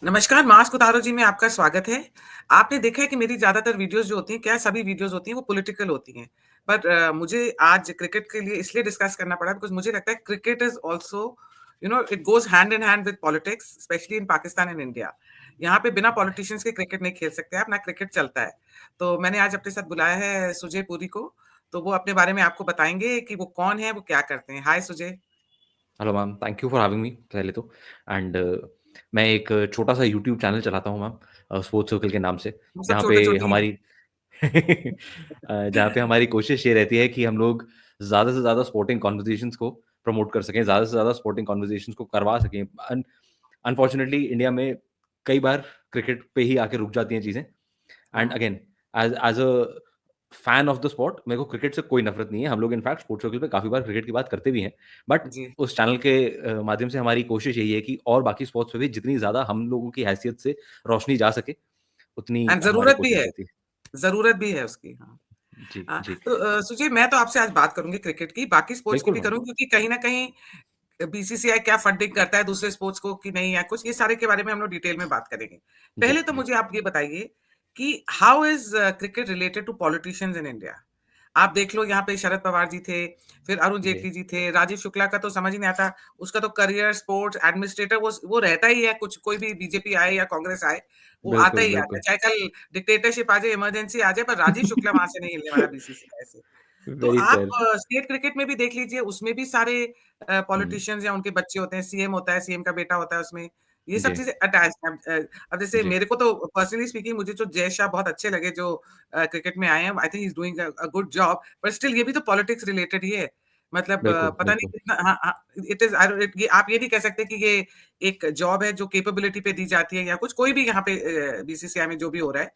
नमस्कार, मास्क उतारो जी में आपका स्वागत है। आपने देखा है कि मेरी ज़्यादातर वीडियोज़ जो होती हैं, क्या सभी वीडियोज़ होती हैं, वो पॉलिटिकल होती हैं। बट मुझे आज क्रिकेट के लिए इसलिए डिस्कस करना पड़ा बिकॉज़ मुझे लगता है cricket is also it goes hand in hand with politics, specially in Pakistan and India. यहाँ पे बिना पॉलिटिशियंस के क्रिकेट नहीं खेल सकते आप, ना क्रिकेट चलता है। तो मैंने आज अपने साथ बुलाया है सुजय पुरी को, तो वो अपने बारे में आपको बताएँगे कि वो कौन है, वो क्या करते हैं। Hi Sujay. Hello ma'am, thank you for having me पहले तो। एंड मैं एक छोटा-सा यूट्यूब चैनल चलाता हूँ मैम, स्पोर्ट्स सर्कल के नाम से, हम सब जहाँ पे छोटे-छोटे ही हैं। हमारी जहाँ पे हमारी कोशिश ये रहती है कि हम लोग ज़्यादा से ज़्यादा स्पोर्टिंग कन्वर्सेशंस को प्रमोट कर सकें, ज़्यादा से ज़्यादा स्पोर्टिंग कन्वर्सेशंस को करवा सकें। अनफॉर्चुनेटली इंडिया में कई बार क्रिकेट पे ही आके रुक जाती हैं चीज़ें। एंड हाँ, again as a fan of the sport मेरे को क्रिकेट से कोई नफ़रत नहीं है। हम लोग इनफैक्ट स्पोर्ट्स सर्कल पे काफ़ी बार क्रिकेट की बात करते भी हैं। बट जी। उस चैनल के माध्यम से हमारी कोशिश यही है कि और बाकी स्पोर्ट्स पे भी जितनी ज़्यादा हम लोगों की हैसियत से रोशनी जा सके, उतनी एंड हमारी ज़रूरत भी कोशिश है। रहती है। ज़रूरत भी है उसकी, हाँ। जी, हाँ, जी। तो सुजय मैं तो आपसे आज बात करूँगी क्रिकेट की, बाकी स्पोर्ट्स की बिल्कुल भी मैम। करूँगी क्योंकि कहीं न कहीं बीसीसीआई क्या फंडिंग करता है दूसरे स्पोर्ट्स को कि नहीं या कुछ, ये सारे के बारे में हम लोग डिटेल में बात करेंगे। जी, पहले तो जी, मुझे आप ये बताइए कि how is cricket related to politicians in India? आप देख लो यहाँ पे शरद पवार जी थे, फिर अरुण जी। जेटली जी थे, राजीव शुक्ला का तो समझ ही नहीं आता, उसका तो करियर स्पोर्ट्स एडमिनिस्ट्रेटर वो रहता ही है, कुछ कोई भी बीजेपी आए या कांग्रेस आए, वो आता बिल्कुल, ही आता है। बिल्कुल। चाहे कल डिक्टेटरशिप आ जाए, इमरजेंसी आ जाए, पर राजीव शुक्ला वहाँ से नहीं हिलने वाला बीसीसीआई से। तो वेरी आप ट्रू। स्टेट क्रिकेट में भी देख लीजिए, उसमें भी सारे हुँ, पॉलिटिशियंस या उनके बच्चे होते हैं, सीएम होता है, सीएम का बेटा होता है उसमें, ये सब जी, चीज़ें अटैच हैं। अब जैसे जी, मेरे को तो पर्सनली स्पीकिंग मुझे जो जय शाह बहुत अच्छे लगे जो क्रिकेट में आए हैं, I think he is doing a good job, but still ये भी तो पॉलिटिक्स रिलेटेड ही है। मतलब बिल्कुल, पता नहीं बिल्कुल। कितना हाँ, हाँ, इट इज़ आई डोंट ये आप ये नहीं कह सकते कि ये एक जॉब है जो कैपेबिलिटी पे दी जाती है या कुछ, कोई भी यहाँ पे बीसीसीआई में जो भी हो रहा है।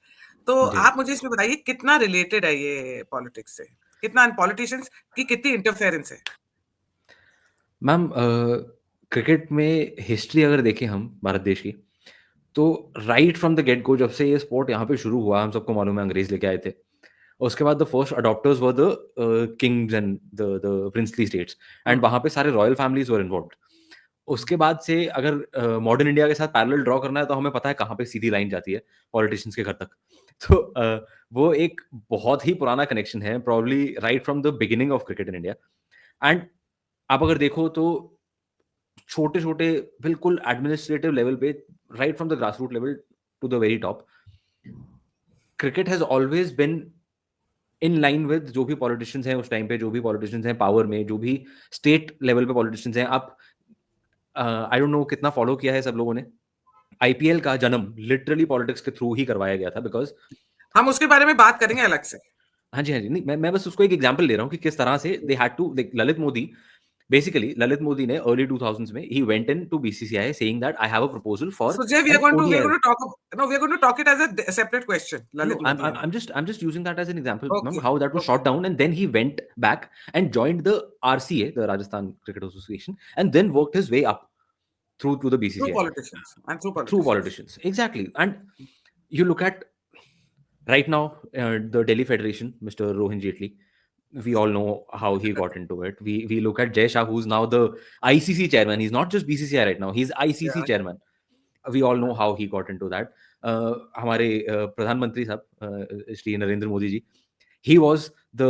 तो जी। आप मुझे इसमें बताइए कितना रिलेटेड है ये पॉलिटिक्स से? कितना पॉलिटिशियंस की कितनी इंटरफेरेंस है? मैम, क्रिकेट में हिस्ट्री अगर देखें हम भारत देश की, तो right from the get go जब से ये स्पोर्ट यहाँ पे शुरू हुआ, हम सबको मालूम है अंग्रेज़ लेके आए थे। उसके बाद the first adopters were the kings and the princely states and hmm, वहाँ पे सारे royal families were involved. Hmm, उसके बाद से अगर मॉडर्न इंडिया के साथ पैरेलल ड्रॉ करना है तो हमें पता है कहाँ पे सीधी लाइन जाती है पॉलिटिशियंस के घर तक। तो वो एक बहुत ही पुराना कनेक्शन है, probably right from the beginning of cricket in India. And आप अगर देखो तो छोटे-छोटे बिल्कुल एडमिनिस्ट्रेटिव लेवल पे right from the grass root level to the very top, cricket has always been in line with जो भी पॉलिटिशियंस हैं उस टाइम पे, जो भी पॉलिटिशियंस हैं पावर में, जो भी स्टेट लेवल पे पॉलिटिशियंस हैं। आप आई डोंट नो कितना फॉलो किया है सब लोगों ने। आईपीएल का जन्म लिटरली पॉलिटिक्स के थ्रू ही करवाया गया था बिकॉज़ हम उसके बारे में बात करेंगे अलग से। हाँ जी, हाँ जी। नहीं, मैं बस उसको एक एग्ज़ाम्पल ले रहा हूँ कि किस तरह से they had to like Lalit Modi, basically Lalit Modi ने अर्ली 2000s में ही went into BCCI saying that I have a proposal for Sujay, an we are ODI. going to talk no, we are going to talk it as a separate question, No, Lalit Modi and all. I'm just using that as an example, ma'am, Okay, how that was okay. shot down, and then he went back and joined the RCA, the Rajasthan Cricket Association, and then worked his way up through to the Through BCCI politicians and through through politicians. politicians. Exactly, and you look at right now the Delhi Federation, Mr. Rohin Jaitley. We all know how he got into it. We look at Jay Shah, who's now the ICC chairman. He's not just BCCI right now; he's ICC Yeah. chairman. We all know how he got into that. हमारे प्रधानमंत्री साहब Shri Narendra Modi ji, he was the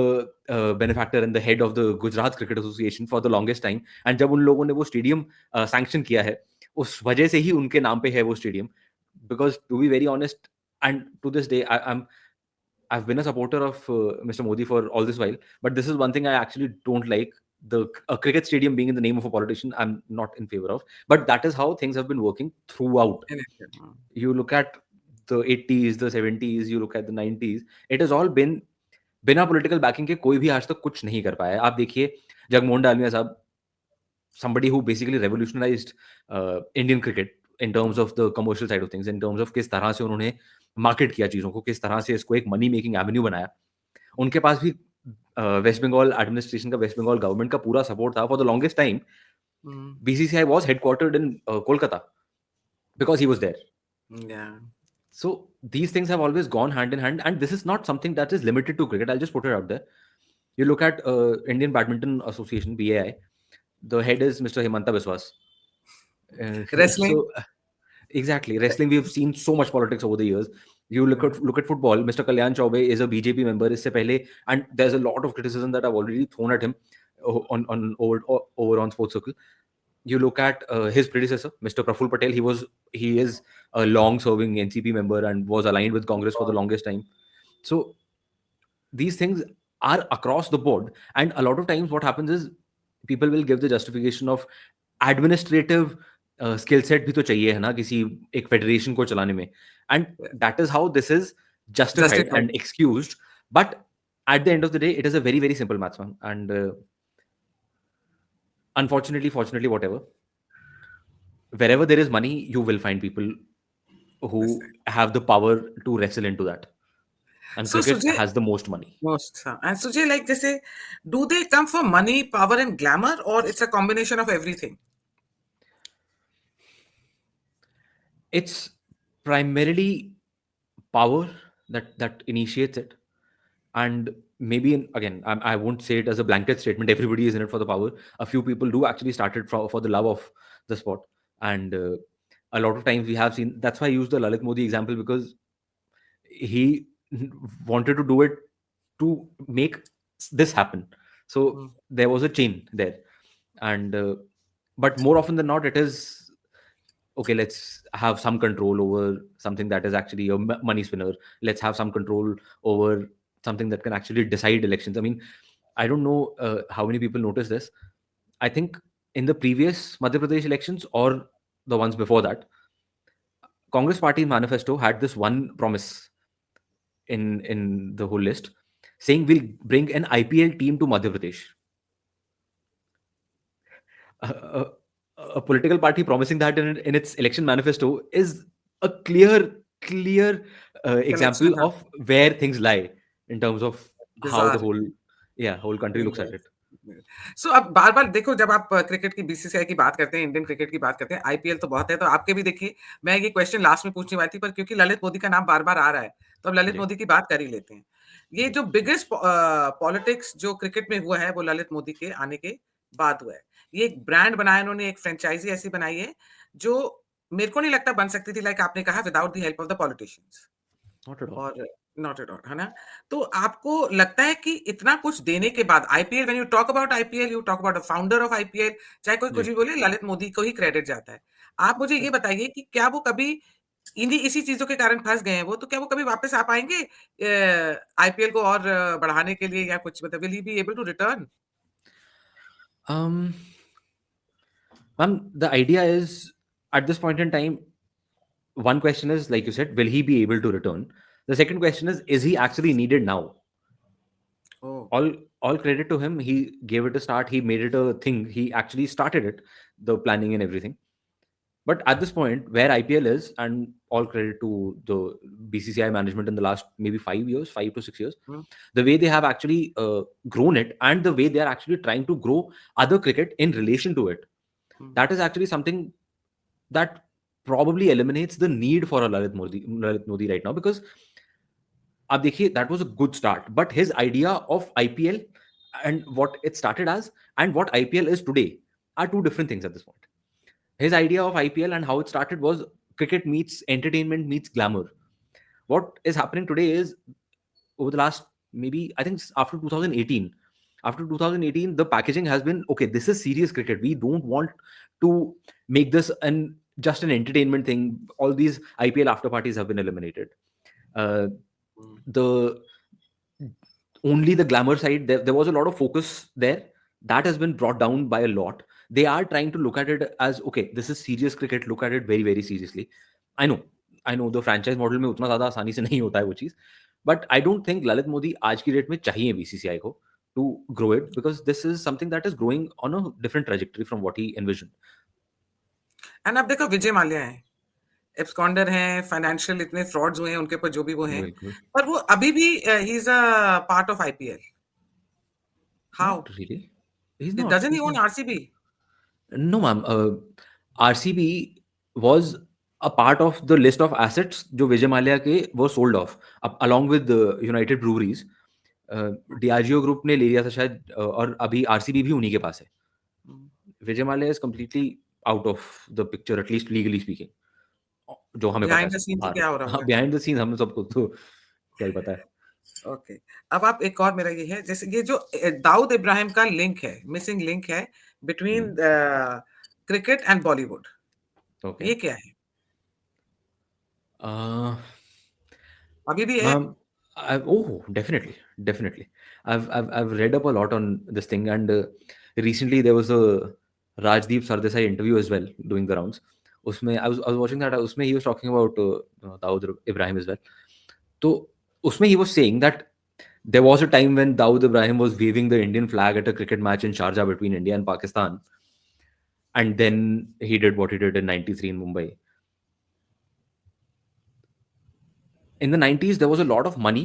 benefactor and the head of the Gujarat Cricket Association for the longest time. And जब उन लोगों ने वो stadium sanction किया है, उस वजह से ही उनके नाम पे है वो stadium. Because to be very honest and to this day I've been a supporter of Mr. Modi for all this while, but this is one thing I actually don't like. The a cricket stadium being in the name of a politician, I'm not in favor of. But that is how things have been working throughout. In India. You look at the 80s, the 70s, you look at the 90s, it has all been बिना political banking के कोई भी आज तक कुछ नहीं कर पाया है। आप देखिए जगमोहन डालमिया साहब, somebody who basically revolutionized Indian cricket in terms Mm. Of the commercial side of things, in terms of किस तरह से उन्होंने मार्केट किया चीज़ों को, किस तरह से इसको एक मनी मेकिंग एवेन्यू बनाया। उनके पास भी वेस्ट बंगाल एडमिनिस्ट्रेशन का, वेस्ट बंगाल गवर्नमेंट का पूरा सपोर्ट था। For the longest time Mm. BCCI was headquartered in Kolkata because he was there. Yeah. So these things have always gone hand in hand, and this is not something that is limited to cricket. I'll just put it out there. You look at Indian Badminton Association (BAI). The head is Mr. Himanta Biswas. Wrestling. So Exactly. Wrestling, we've seen so much politics over the years. You look at football. Mr. Kalyan Chaubey is a BJP member. इससे पहले, and there's a lot of criticism that I've already thrown at him over on Sports Circle. You look at his predecessor, Mr. Praful Patel. He is a long-serving NCP member and was aligned with Congress for the longest time. So these things are across the board, and a lot of times what happens is people will give the justification of administrative skill set भी तो चाहिए है ना किसी एक federation को चलाने में, and that is how this is justified Justified. and excused. But at the end of the day, it is a very very simple maths one, and unfortunately, fortunately, whatever, wherever there is money, you will find people who have the power to wrestle into that, and So cricket Sujay, has the most money. most, and Sujay, like जैसे, do they come for money, power, and glamour, or it's a combination of everything? It's primarily power that initiates it, and maybe again, I won't say it as a blanket statement. Everybody is in it for the power. A few people do actually start it for the love of the sport, and a lot of times we have seen. That's why I use the Lalit Modi example, because he wanted to do it to make this happen. So there was a chain there, and but more often than not, it is okay. Let's have some control over something that is actually a money spinner. Let's have some control over something that can actually decide elections. I mean, I don't know how many people notice this. I think in the previous Madhya Pradesh elections or the ones before that, Congress Party manifesto had this one promise in the whole list, saying we'll bring an IPL team to Madhya Pradesh. A political party promising that in its election manifesto is a clear example of where things lie in terms of how the whole country looks at it. सो अब बार-बार देखो, जब आप cricket की BCCI की बात करते हैं, इंडियन क्रिकेट की बात करते हैं, आईपीएल तो बहुत है, तो आपके भी देखिए, मैं ये क्वेश्चन लास्ट में पूछने वाली थी, पर क्योंकि ललित मोदी का नाम बार-बार आ रहा है, तो अब ललित जी। मोदी की बात कर ही लेते हैं। ये जो बिगेस्ट पॉलिटिक्स जो क्रिकेट में हुआ है, वो ललित मोदी के आने के बाद हुआ है। ये एक ब्रांड बनाया इन्होंने, एक फ्रेंचाइज़ी ऐसी बनाई है, जो मेरे को नहीं लगता बन सकती थी, लाइक आपने कहा, without the help of the politicians. Not at all. और नॉट एट ऑल, है ना? तो आपको लगता है कि इतना कुछ देने के बाद IPL, when you talk about IPL, you talk about the founder of IPL, चाहे कोई कुछ जी। भी बोले, ललित मोदी को ही क्रेडिट जाता है। आप मुझे ये बताइए कि क्या वो कभी इन्हीं इसी चीज़ों के कारण फँस गए हैं वो, तो क्या वो कभी वापस आ पाएँगे आईपीएल को और बढ़ाने के लिए, या कुछ मतलब will he be able to return? The idea is, at this point in time, one question is, like you said, will he be able to return? The second question is he actually needed now? Oh! All credit to him. He gave it a start. He made it a thing. He actually started it, the planning and everything. But at this point, where IPL is, and all credit to the BCCI management in the last maybe 5 years, 5 to 6 years, hmm, the way they have actually grown it, and the way they are actually trying to grow other cricket in relation to it, hmm, that is actually something that probably eliminates the need for a Lalit Modi right now, because अब देखिए, that was a good start, but his idea of IPL and what it started as and what IPL is today are two different things at this point. His idea of IPL and how it started was cricket meets entertainment meets glamour. What is happening today is, over the last, maybe I think after 2018, the packaging has been, okay, this is serious cricket. We don't want to make this just an entertainment thing. All these IPL after parties have been eliminated. Hmm, The only the glamour side, there was a lot of focus there that has been brought down by a lot. They are trying to look at it as, okay, this is serious cricket, look at it very very seriously. I know the franchise model में उतना ज़्यादा आसानी से नहीं होता है वो चीज़, but I don't think Lalit Modi आज की डेट में चाहिए बीसीसीआई को to grow it, because this is something that is growing on a different trajectory from what he envisioned. And अब देखो, विजय माल्या हैं, एब्सकॉन्डर हैं, फाइनेंशियल इतने फ्रॉड्स हुए हैं उनके ऊपर, जो भी वो हैं, बिल्कुल। पर वो अभी भी he is a part of IPL. How? Not really. He's doesn't he not. Own RCB? No, ma'am. RCB was a part of the list of assets जो विजय माल्या के वो sold off along with United Breweries. Diageo Group ने ले लिया था शायद, और अभी RCB भी उन्हीं के पास है. हुँ, Vijay Mallya is completely out of the picture, at least legally speaking. जो हमें पता है बिहाइंड द सब सीन्स बाहर। क्या हो रहा हाँ, होगा? बिहाइंड द सीन्स हम सबको तो क्या ही पता है। ओके। अब आप एक और मेरा ये है, जैसे ये जो दाऊद इब्राहिम का लिंक है, मिसिंग लिंक है hmm, between cricket and Bollywood, okay. ये क्या है? अ, अभी भी है? Ma'am oh, definitely, definitely. I've read up a lot on this thing, and recently there was a Rajdeep Sardesai interview as well doing the rounds. उसमें I was watching that. उसमें he was talking about Dawood Ibrahim as well. तो उसमें he was saying that there was a time when Dawood Ibrahim was waving the Indian flag at a cricket match in Sharjah between India and Pakistan, and then he did what he did in '93 in Mumbai. In the 90s, there was a lot of money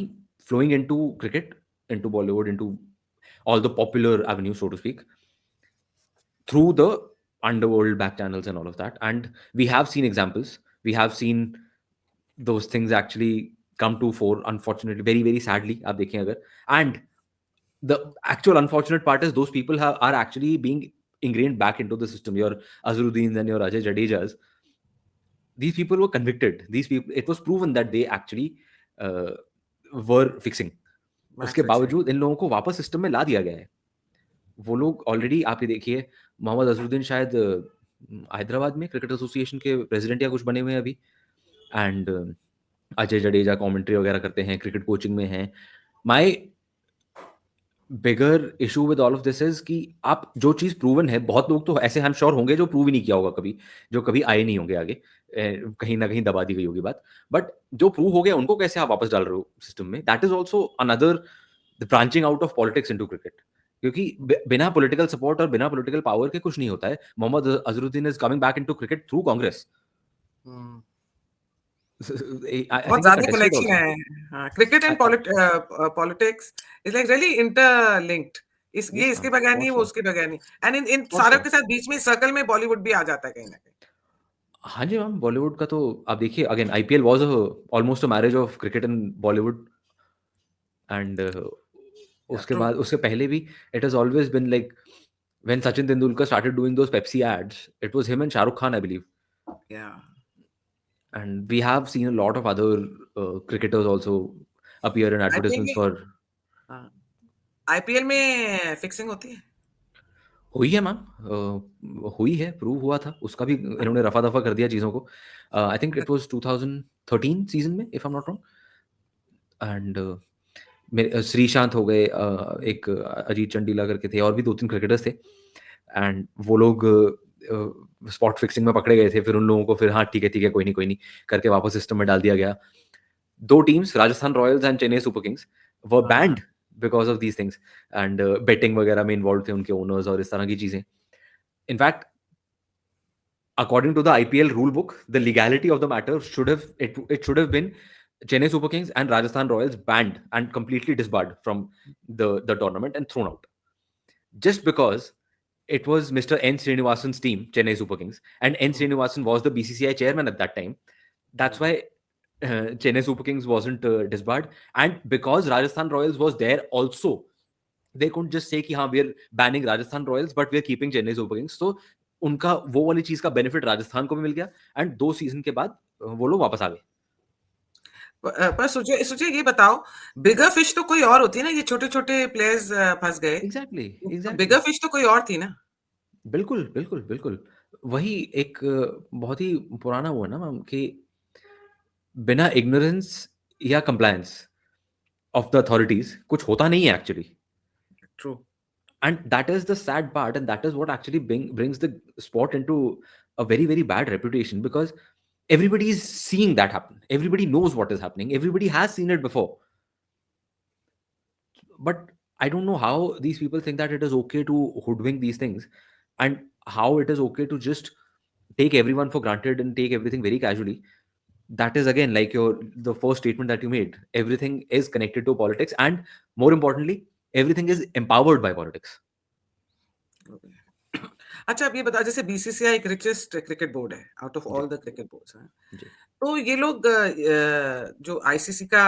flowing into cricket, into Bollywood, into all the popular avenues, so to speak, through the underworld back channels and all of that. And we have seen examples. We have seen those things actually come to fore, unfortunately, very, very sadly. आप देखें अगर. And the actual unfortunate part is those people are actually being ingrained back into the system. Your Azharuddins and your Ajay Jadejas, these people were convicted. These people, it was proven that they actually uh, were fixing. Match उसके fixing. बावजूद इन लोगों को वापस system में ला दिया गया है। वो लोग ऑलरेडी आप ये देखिए, मोहम्मद अज़हरुद्दीन शायद हैदराबाद में क्रिकेट एसोसिएशन के प्रेसिडेंट या कुछ बने हुए हैं अभी। एंड अजय जडेजा कमेंट्री वगैरह करते हैं, क्रिकेट कोचिंग में हैं। My bigger issue with all of this is कि आप जो चीज़ प्रूवन है, बहुत लोग तो ऐसे आई एम श्योर होंगे जो प्रूव ही नहीं किया होगा कभी, जो कभी आए नहीं होंगे आगे। कहीं न कहीं दबा दी गई होगी बात। बट जो प्रूव हो गया उनको कैसे आप वापस डाल रहे हो सिस्टम में? That is also another the branching out of politics into cricket. क्योंकि बिना पॉलिटिकल सपोर्ट और बिना पॉलिटिकल पावर के कुछ नहीं होता है। Mohammad Azharuddin is coming back into cricket through Congress. Hmm, I बहुत थिंक दे ज्यादा कंटेस्टेड कनेक्शन आल्सो। है। हाँ, cricket and politics is like really interlinked. ये यस इसके मैम, बगैर नहीं, फॉर वो श्योर, उसके बगैर नहीं। एंड इन इन फॉर सारों श्योर। के साथ बीच में सर्कल में बॉलीवुड भी आ जाता है कहीं ना कहीं। हाँ जी मैम, बॉलीवुड का तो आप देखिए again IPL was almost a marriage of cricket and Bollywood. And या उसके ट्रू। बाद उससे पहले भी it has always been like when Sachin Tendulkar started doing those Pepsi ads, it was him and Shahrukh Khan I believe. या And we have seen a lot of other cricketers also appear in IPL advertisements में, for. हाँ, IPL में fixing होती है। हुई है ma'am, हुई है, प्रूव हुआ था, उसका भी इन्होंने रफा-दफा कर दिया चीज़ों को। I think it was 2013 season में if I am not wrong. And Sreesanth हो गए, एक अजीत चंडीला करके थे और भी 2-3 क्रिकेटर्स थे। एंड वो लोग स्पॉट फिक्सिंग में पकड़े गए थे, फिर उन लोगों को फिर हाँ, ठीक है, कोई नहीं करके वापस सिस्टम में डाल दिया गया। 2 teams Rajasthan Royals and Chennai Super Kings were हाँ, banned because of these things. And betting वगैरह में इन्वॉल्व थे उनके ओनर्स और इस तरह की चीज़ें। In fact according to the IPL rule book, the legality of the matter it should have been Chennai Super Kings and Rajasthan Royals banned and completely disbarred from the tournament and thrown out, just because it was Mr. N. Srinivasan's team, Chennai Super Kings, and N. Srinivasan was the BCCI chairman at that time. That's why Chennai Super Kings wasn't disbarred, and because Rajasthan Royals was there also, they couldn't just say कि हाँ we are banning Rajasthan Royals but we are keeping Chennai Super Kings. So उनका वो वाली चीज का benefit Rajasthan को भी मिल गया एंड 2 सीजन के बाद वो लोग वापस आ गए। पर सोचिए सोचिए ये बताओ, बिगर फिश तो कोई और होती है ना, ये छोटे छोटे प्लेयर्स फंस गए। Exactly, exactly. बिगर फिश तो कोई और थी ना। बिल्कुल, बिल्कुल, बिल्कुल। वही एक बहुत ही पुराना वो है ना मैम कि बिना इग्नोरेंस या कंप्लायंस ऑफ द अथॉरिटीज कुछ होता नहीं है actually. True. And that is the sad part, and that is what actually brings the sport into a very, very bad reputation, because everybody is seeing that happen. Everybody knows what is happening. Everybody has seen it before. But I don't know how these people think that it is okay to hoodwink these things, and how it is okay to just take everyone for granted and take everything very casually. That is again like the first statement that you made. Everything is connected to politics, and more importantly, everything is empowered by politics. अच्छा, अब ये बताओ, जैसे BCCI एक richest cricket board है out of जी, all the cricket boards हैं, जी। तो ये लोग जो आईसीसी का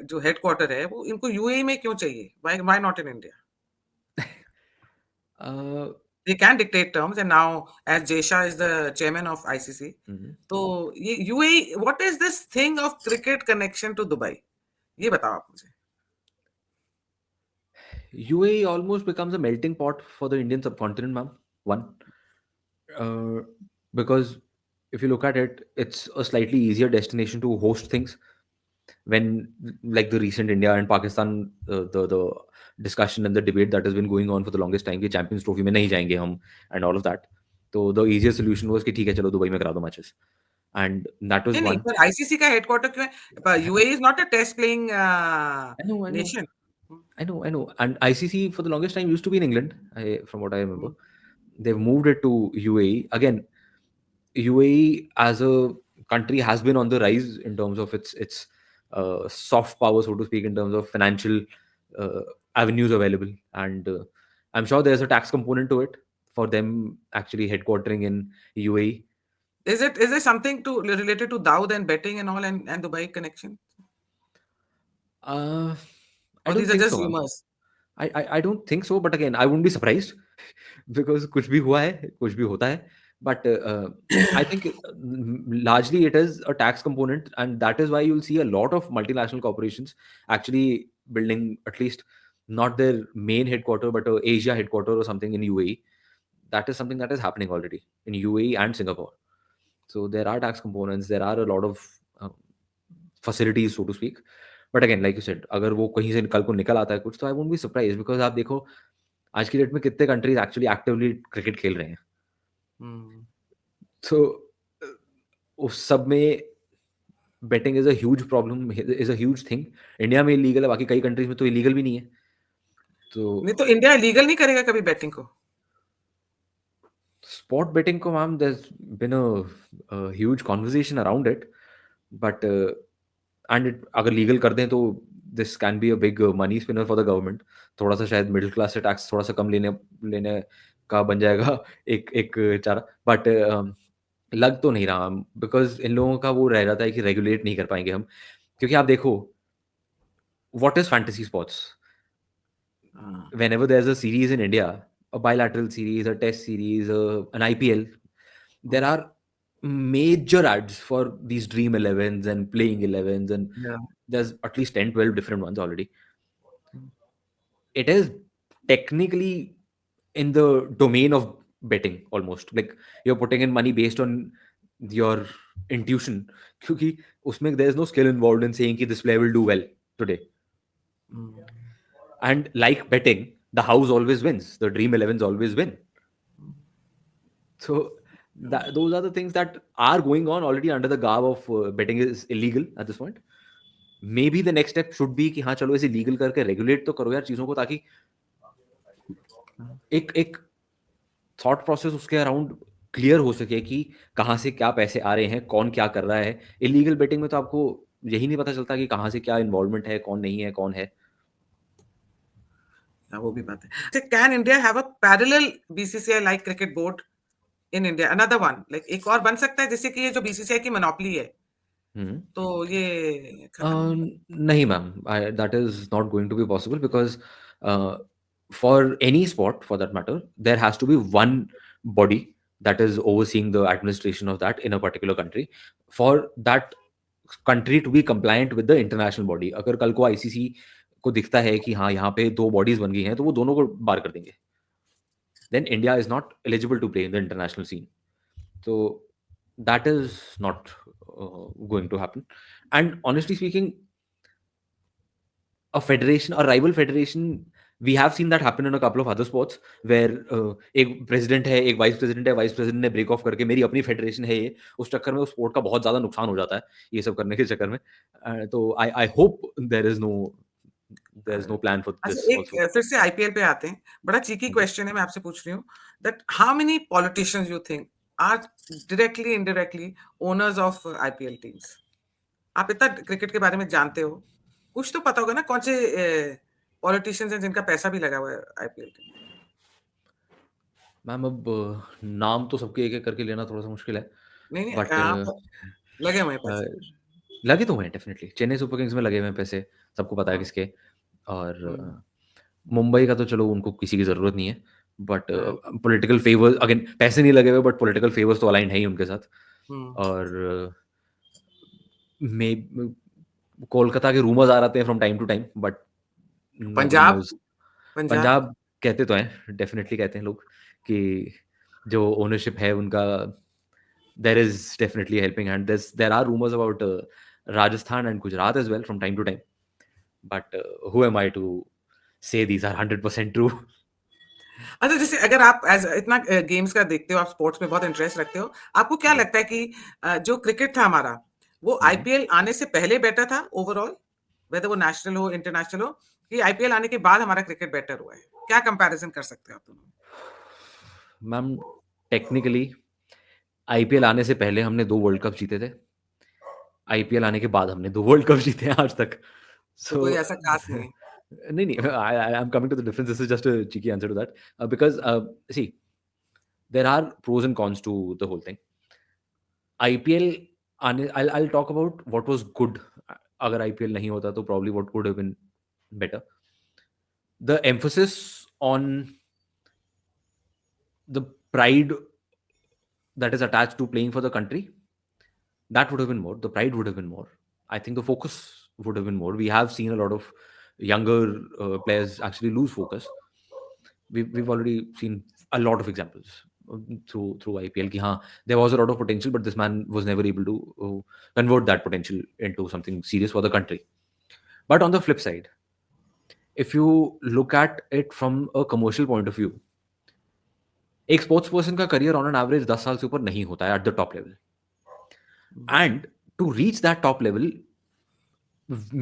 जो हेडक्वार्टर है वो इनको यूएई में क्यों चाहिए? Why why not in India? they can dictate terms, and now as Jay Shah is the chairman of ICC, Mhm. तो ये UAE, what is this thing of cricket connection to Dubai? ये बताओ आप मुझे. UAE almost becomes a melting pot for the Indian subcontinent, ma'am. One, uh, because if you look at it, it's a slightly easier destination to host things. When, like the recent India and Pakistan, the discussion and the debate that has been going on for the longest time, कि Champions Trophy में नहीं जाएंगे हम and all of that. So the easiest solution was कि ठीक है चलो Dubai में करा दो matches, and that was नहीं नहीं, one. पर आईसीसी का हेडक्वार्टर क्यों है? UAE is not a test playing I know, I know, nation. I know. And ICC for the longest time used to be in England, from what I remember. Hmm. They've moved it to UAE. Again, UAE as a country has been on the rise in terms of its soft power, so to speak, in terms of financial uh, avenues available, and I'm sure there's a tax component to it for them actually headquartering in UAE. Is there something to related to Daud and betting and all, and Dubai connection? Uh, I Or don't these are think just so, ma'am. rumors? I don't think so, but again, I wouldn't be surprised because कुछ भी हुआ है, कुछ भी होता है. But I think largely it is a tax component, and that is why you'll see a lot of multinational corporations actually building at least not their main headquarter, but a Asia headquarter or something in UAE. That is something that is happening already in UAE and Singapore. So there are tax components, there are a lot of facilities, so to speak. But again like you said अगर वो कहीं से कल को निकल आता है कुछ तो I won't be surprise because आप देखो आज की डेट में कितने कंट्रीज एक्चुअली एक्टिवली क्रिकेट खेल रहे हैं. Hmm. तो उस सब में betting is a huge problem, is a huge thing. India में इलीगल है, बाकी कई कंट्रीज में तो इलीगल भी नहीं है. तो नहीं तो इंडिया लीगल नहीं करेगा कभी बैटिंग को? स्पॉट बेटिंग को ma'am there's been a huge conversation around it, but and it अगर लीगल कर दें तो this can be a big money spinner for the government. थोड़ा सा शायद मिडिल क्लास से टैक्स थोड़ा सा कम लेने लेने का बन जाएगा एक एक चारा. बट लग तो नहीं रहा बिकॉज इन लोगों का वो रह जाता है कि रेगुलेट नहीं कर पाएंगे हम. क्योंकि आप देखो व्हाट इज फैंटेसी स्पोर्ट्स. हाँ. Whenever there's a series in India, a bilateral series, a test series, an IPL, there Hmm. are major ads for these Dream 11s and Playing 11s, and Yeah. there's at least 10, 12 different ones already. It is technically in the domain of betting almost. Like you're putting in money based on your intuition. क्योंकि उसमें there is no skill involved in saying कि this player will do well today. Hmm. And like betting, the house always wins. The Dream 11s always win. So those are the things that are going on already under the garb of betting is illegal at this point. Maybe the next step should be कि हाँ चलो इसे legal करके regulate तो करो यार चीज़ों को, ताकि एक एक थॉट प्रोसेस उसके अराउंड क्लियर हो सके कि कहाँ से क्या पैसे आ रहे हैं, कौन क्या कर रहा है. इलीगल बेटिंग में तो आपको यही नहीं पता चलता कि कहाँ से क्या इन्वॉल्वमेंट है, कौन नहीं है, कौन है. हाँ, वो भी बात है. Can India have a parallel BCCI like cricket board in India, another one, like एक और बन सकता है जिससे कि ये जो बीसीसीआई की मोनोपोली है हम्म. तो ये खत्म हो? Nahi, ma'am. That is not going to be possible because for any sport, for that matter, there has to be one body that is overseeing the administration of that in a particular country. For that country to be compliant with the international body, अगर कल को ICC को दिखता है कि हाँ यहाँ पे दो बॉडीज बन गई हैं तो वो दोनों को बार कर देंगे. Then India is not eligible to play in the international scene. So that is not going to happen. And honestly speaking, a federation, a rival federation, we have seen that happen in a couple of other sports where एक president है, एक vice president है, vice president ने break of करके मेरी अपनी federation है ये, उस चक्कर में उस स्पोर्ट का बहुत ज़्यादा नुकसान हो जाता है ये सब करने के चक्कर में. तो I I hope there is no plan for अच्छा, दिस एक आल्सो. फिर से आईपीएल पे आते हैं. बड़ा चीकी क्वेश्चन है, मैं आपसे पूछ रही हूँ that how many politicians you think are directly indirectly owners of IPL teams? आप इतना क्रिकेट के बारे में जानते हो, कुछ तो पता होगा ना कौन से पॉलिटिशियंस हैं जिनका पैसा भी लगा हुआ है आईपीएल टीम? मैम अब नाम तो सबके एक एक करके लेना थोड़ा सा मुश्किल है. नहीं नहीं, बट आप लगे हुए हैं पैसे? लगे तो हुए हैं डेफिनेटली. चेन्नई सुपर किंग्स में लगे हुए हैं पैसे, सबको पता है हाँ. किसके. और हम्म. मुंबई का तो चलो उनको किसी की ज़रूरत नहीं है. बट पॉलिटिकल फेवर्स अगेन, पैसे नहीं लगे हुए बट पॉलिटिकल फेवर्स तो अलाइन है ही उनके साथ. और मे कोलकाता के रूमर्स आ रहे हैं from time to time, but nobody Punjab knows. Punjab Punjab कहते तो हैं, डेफिनेटली कहते हैं लोग कि जो ओनरशिप है उनका, there is definitely helping hand. There are rumours about Rajasthan and Gujarat as well from time to time, but who am I to say these are 100% true. अच्छा, जैसे अगर आप एज इतना गेम्स का देखते हो, आप स्पोर्ट्स में बहुत इंटरेस्ट रखते हो, आपको क्या लगता है कि जो क्रिकेट था हमारा, वो आईपीएल आने से पहले बेटर था ओवरऑल, वेदर वो नेशनल हो इंटरनेशनल हो, कि आईपीएल आने के बाद हमारा क्रिकेट बेटर हुआ है? क्या कंपैरिजन कर सकते हो आप दोनों? मैम, टेक्निकली आईपीएल आने से पहले हमने 2 वर्ल्ड कप जीते थे. आईपीएल आने के बाद हमने 2 वर्ल्ड कप जीते हैं आज तक. तो सो कोई ऐसा खास नहीं है। नहीं, नहीं, I am coming to the difference. This is just a cheeky answer to that. Because see, there are pros and cons to the whole thing. IPL आने, I'll talk about what was good. अगर IPL नहीं होता तो probably what could have been better. The emphasis on the pride that is attached to playing for the country, that would have been more. The pride would have been more. I think the focus would have been more. We have seen a lot of younger players actually lose focus. We've already seen a lot of examples through IPL. Ki, haan, there was a lot of potential, but this man was never able to convert that potential into something serious for the country. But on the flip side, if you look at it from a commercial point of view, एक sports person का career on an average 10 साल से ऊपर नहीं होता है at the top level. And to reach that top level,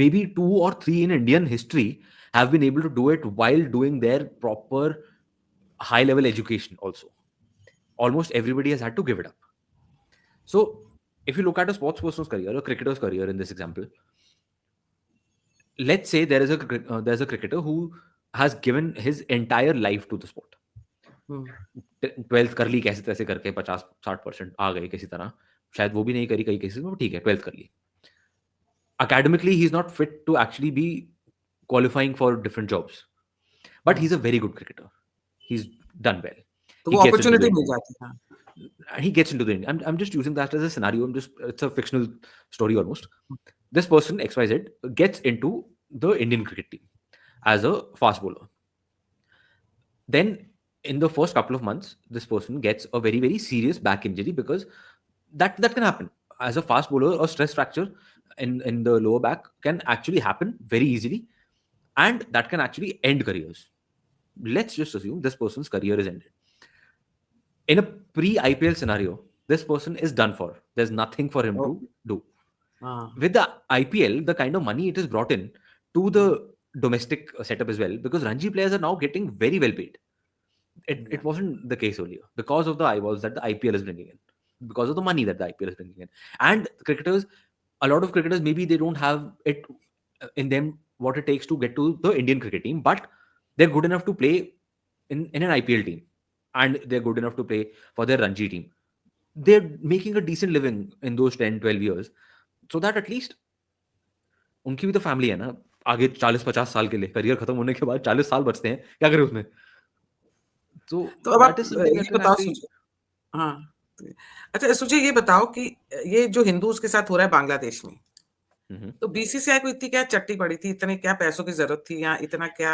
maybe 2 or 3 in Indian history have been able to do it while doing their proper high level education also. Almost everybody has had to give it up. So if you look at a sports person's career, a cricketer's career in this example, let's say there's a cricketer who has given his entire life to the sport. 12th कर ली कैसे तैसे करके, 50-60% आ गए किसी तरह. शायद वो भी नहीं करी कई केसेस में, ठीक है 12th कर ली. Academically he is not fit to actually be qualifying for different jobs, but he's a very good cricketer. He's done well. तो He वो gets into the opportunity mill Indian. जाती है. He gets into the Indian. I'm just using that as a scenario. It's a fictional story almost. This person XYZ gets into the Indian cricket team as a fast bowler. Then in the first couple of months, this person gets a very, very serious back injury, because that can happen. As a fast bowler, a stress fracture in the lower back can actually happen very easily, and that can actually end careers. Let's just assume this person's career is ended. In a pre-IPL scenario, this person is done for. There's nothing for him to do. With the IPL, the kind of money it is brought in to the domestic setup as well, because Ranji players are now getting very well paid. It wasn't the case earlier because of the eyeballs that the IPL is bringing in, because of the money that the IPL is bringing in. And cricketers, a lot of cricketers, maybe they don't have it in them what it takes to get to the Indian cricket team, but they're good enough to play in an IPL team, and they're good enough to play for their Ranji team. They're making a decent living in those 10-12 years, so that at least उनकी भी तो family है ना. आगे 40-50 साल के लिए career खत्म होने के बाद 40 साल बचते हैं, क्या करें उसमें? तो अब आप that is something ये that can बताओ actually... हाँ, अच्छा सुझे ये बताओ कि ये जो हिंदूज के साथ हो रहा है बांग्लादेश में, तो बीसीसीआई को इतनी क्या चट्टी पड़ी थी, इतने क्या पैसों की जरूरत थी, या इतना क्या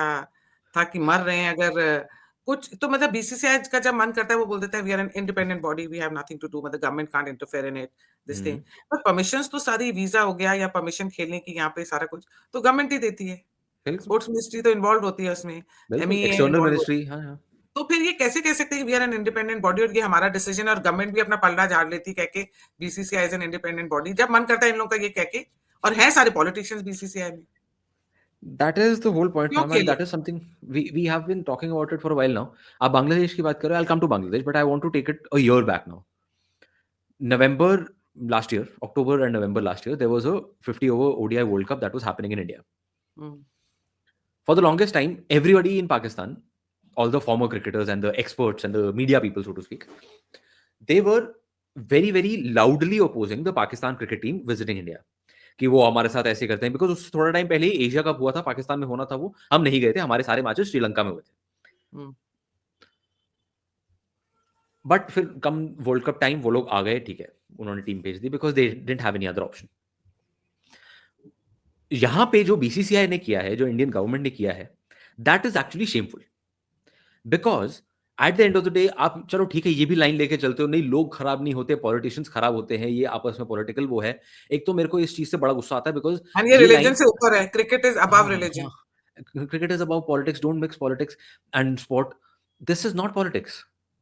था कि मर रहे हैं अगर कुछ तो, मतलब बीसीसीआई का जब मन करता है वो बोल देता है we are an independent body, we have nothing to do, मतलब government can't interfere in it this thing. पर परमिशंस तो सारी वीजा हो गया या परमिशन खेलने की यहाँ पे सारा कुछ तो गवर्नमेंट ही देती है. स्पोर्ट्स मिनिस्ट्री तो इन्वॉल्व होती है उसमें, एमईए एक्सटर्नल मिनिस्ट्री. हाँ. तो फिर ये कैसे कह सकते हैं कि we are an independent body और ये हमारा डिसीजन, और गवर्नमेंट भी अपना पलड़ा झाड़ लेती कह के BCCI is an independent body, जब मन करता है इन लोगों का ये कह के, और है सारे पॉलिटिशियंस बीसीसीआई में. That is the whole point, क्यों ma'am, and खेले? that is something we have been talking about it for a while now. आप बांग्लादेश की बात कर रहे हो, I'll come to Bangladesh, but I want to take it a year back now. November last year, October and November last year, there was a 50 over ODI World Cup that was happening in India. For the longest time, everybody in Pakistan, all the former cricketers and the experts and the media people, so to speak, they were very, very loudly opposing the Pakistan cricket team visiting India. कि वो हमारे साथ ऐसे करते हैं, because उससे थोड़ा time पहले ही एशिया कप हुआ था, पाकिस्तान में होना था, वो हम नहीं गए थे, हमारे सारे मैचेस श्रीलंका में हुए थे. बट फिर कम वर्ल्ड कप टाइम वो लोग आ गए, ठीक है, उन्होंने टीम भेज दी because they didn't have any other option. यहां पे जो बीसीसीआई ने किया है, जो इंडियन गवर्नमेंट ने किया है, that is actually shameful. Because at the end of the day आप चलो ठीक है ये भी लाइन लेके चलते हो, नहीं लोग खराब नहीं होते, पॉलिटिशियंस खराब होते हैं, ये आपस में पॉलिटिकल वो है। एक तो मेरे को इस चीज से बड़ा गुस्सा आता है बिकॉज एंड ये ये रिलीजन लाइन, से ऊपर है, क्रिकेट इज अबव हाँ रिलीजन। हाँ, cricket is about politics, don't mix politics and sport. This is not politics,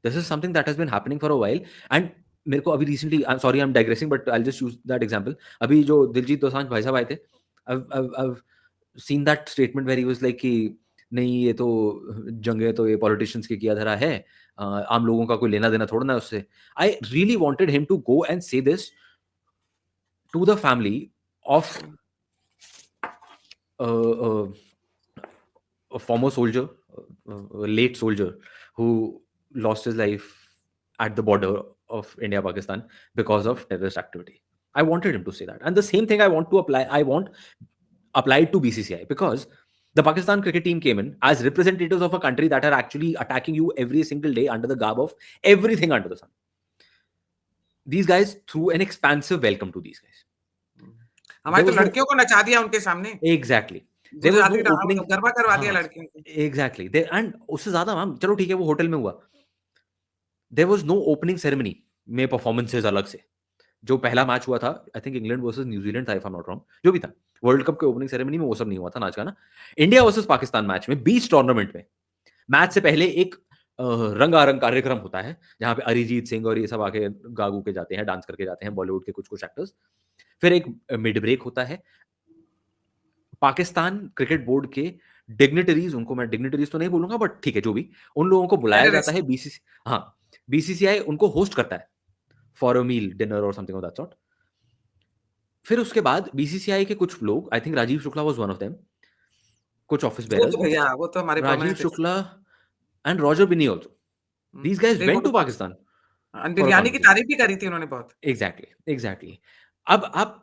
this is something that has been happening for a while. And मेरे को अभी recently, I'm sorry I'm digressing but I'll just use that example, अभी जो दिलजीत दोसांझ भाई साहब आए थे, I've seen that statement where he was like कि नहीं ये तो जंग है तो ये politicians की किया धरा है, आम लोगों का कोई लेना देना थोड़ा ना है उससे। I really wanted him to go and say this to the family of uh, a former soldier, a late soldier who lost his life at the border of India Pakistan because of terrorist activity. I wanted him to say that, and the same thing I want to apply. I want applied to BCCI because the Pakistan cricket team came in as representatives of a country that are actually attacking you every single day under the garb of everything under the sun. These guys threw an expansive welcome to these guys. हमारी There तो was no लड़कियों को नचा दिया उनके सामने, exactly. There was no Gujarati opening. Garba करवा दिया हाँ, लड़कियों को। एग्जैक्टली एंड उससे ज्यादा मैम चलो ठीक है वो होटल में हुआ, there was no opening ceremony में परफॉर्मेंसेस अलग से। जो पहला मैच हुआ था I think England versus New Zealand था if I am not wrong, जो भी था वर्ल्ड कप के ओपनिंग सेरेमनी में वो सब नहीं हुआ था नाच गाना। इंडिया वर्सेस पाकिस्तान मैच में बीच टूर्नामेंट में मैच से पहले एक रंगारंग कार्यक्रम होता है जहां पे अरिजीत सिंह और ये सब आके गागू के जाते हैं, डांस करके जाते हैं बॉलीवुड के कुछ कुछ एक्टर्स। फिर एक मिड ब्रेक होता है, पाकिस्तान क्रिकेट बोर्ड के डिग्निटरीज, उनको मैं डिग्निटरीज तो नहीं बोलूंगा बट ठीक है जो भी, उन लोगों को बुलाया जाता है, हाँ बीसीसीआई उनको होस्ट करता है फॉर अ मील डिनर और समथिंग ऑफ दैट सॉर्ट। फिर उसके बाद बीसीसीआई के कुछ लोग, I think Rajiv Shukla was one of them, कुछ ऑफिस वो बेरर्स, तो भैया वो तो हमारे Rajiv permanent. Shukla and Roger Binny also, these guys देखो went to Pakistan for a biryani की कॉन्वर्सेशन। तारीफ भी करी थी उन्होंने बहुत। एग्जैक्टली। अब आप